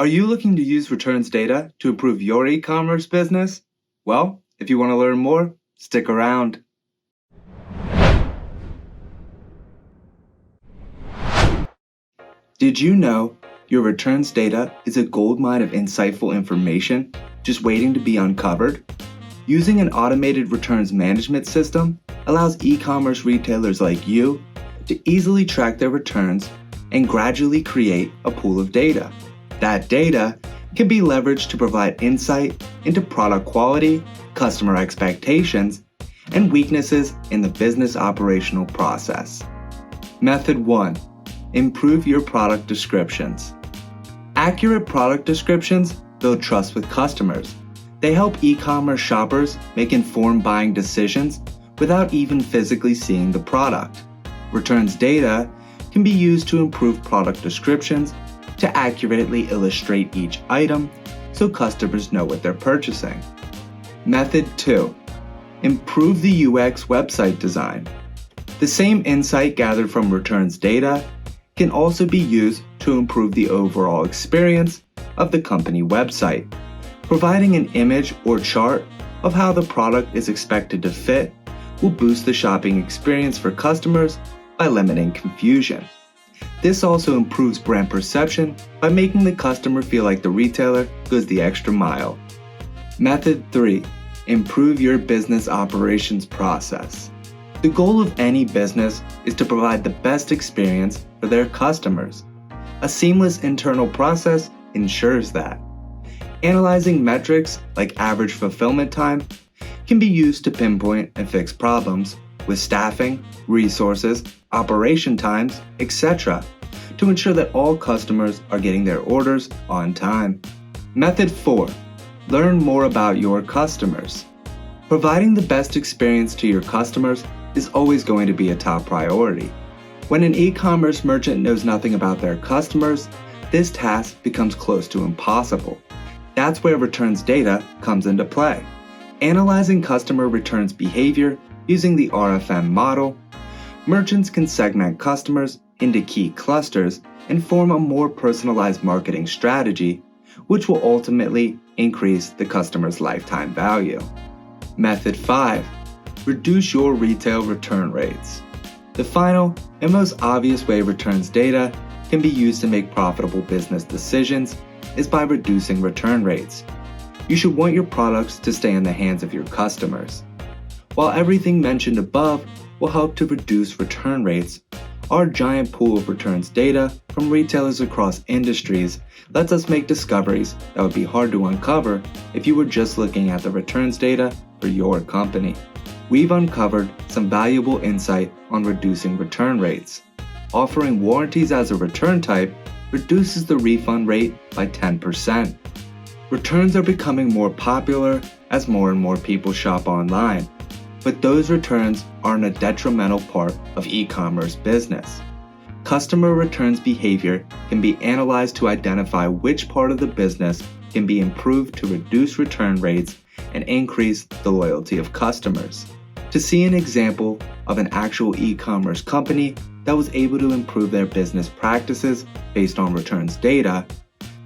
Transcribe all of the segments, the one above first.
Are you looking to use returns data to improve your e-commerce business? Well, if you want to learn more, stick around. Did you know your returns data is a goldmine of insightful information just waiting to be uncovered? Using an automated returns management system allows e-commerce retailers like you to easily track their returns and gradually create a pool of data. That data can be leveraged to provide insight into product quality, customer expectations, and weaknesses in the business operational process. Method 1. Improve your product descriptions. Accurate product descriptions build trust with customers. They help e-commerce shoppers make informed buying decisions without even physically seeing the product. Returns data can be used to improve product descriptions to accurately illustrate each item so customers know what they're purchasing. Method 2. Improve the UX website design. The same insight gathered from returns data can also be used to improve the overall experience of the company website. Providing an image or chart of how the product is expected to fit will boost the shopping experience for customers by limiting confusion. This also improves brand perception by making the customer feel like the retailer goes the extra mile. Method 3. Improve your business operations process. The goal of any business is to provide the best experience for their customers. A seamless internal process ensures that. Analyzing metrics like average fulfillment time can be used to pinpoint and fix problems with staffing, resources, operation times, etc., to ensure that all customers are getting their orders on time. Method 4. Learn more about your customers. Providing the best experience to your customers is always going to be a top priority. When an e-commerce merchant knows nothing about their customers, this task becomes close to impossible. That's where returns data comes into play. Analyzing customer returns behavior using the RFM model, merchants can segment customers into key clusters and form a more personalized marketing strategy, which will ultimately increase the customer's lifetime value. Method 5. Reduce your retail return rates. The final and most obvious way returns data can be used to make profitable business decisions is by reducing return rates. You should want your products to stay in the hands of your customers. While everything mentioned above will help to reduce return rates, our giant pool of returns data from retailers across industries lets us make discoveries that would be hard to uncover if you were just looking at the returns data for your company. We've uncovered some valuable insight on reducing return rates. Offering warranties as a return type reduces the refund rate by 10%. Returns are becoming more popular as more and more people shop online, but those returns aren't a detrimental part of e-commerce business. Customer returns behavior can be analyzed to identify which part of the business can be improved to reduce return rates and increase the loyalty of customers. To see an example of an actual e-commerce company that was able to improve their business practices based on returns data,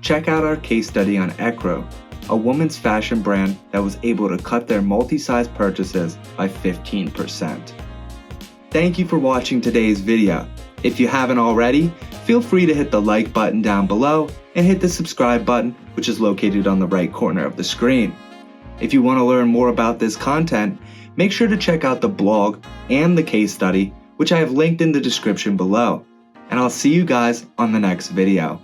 check out our case study on Ecommerce, a women's fashion brand that was able to cut their multi-size purchases by 15%. Thank you for watching today's video. If you haven't already, feel free to hit the like button down below and hit the subscribe button, which is located on the right corner of the screen. If you want to learn more about this content, make sure to check out the blog and the case study, which I have linked in the description below. And I'll see you guys on the next video.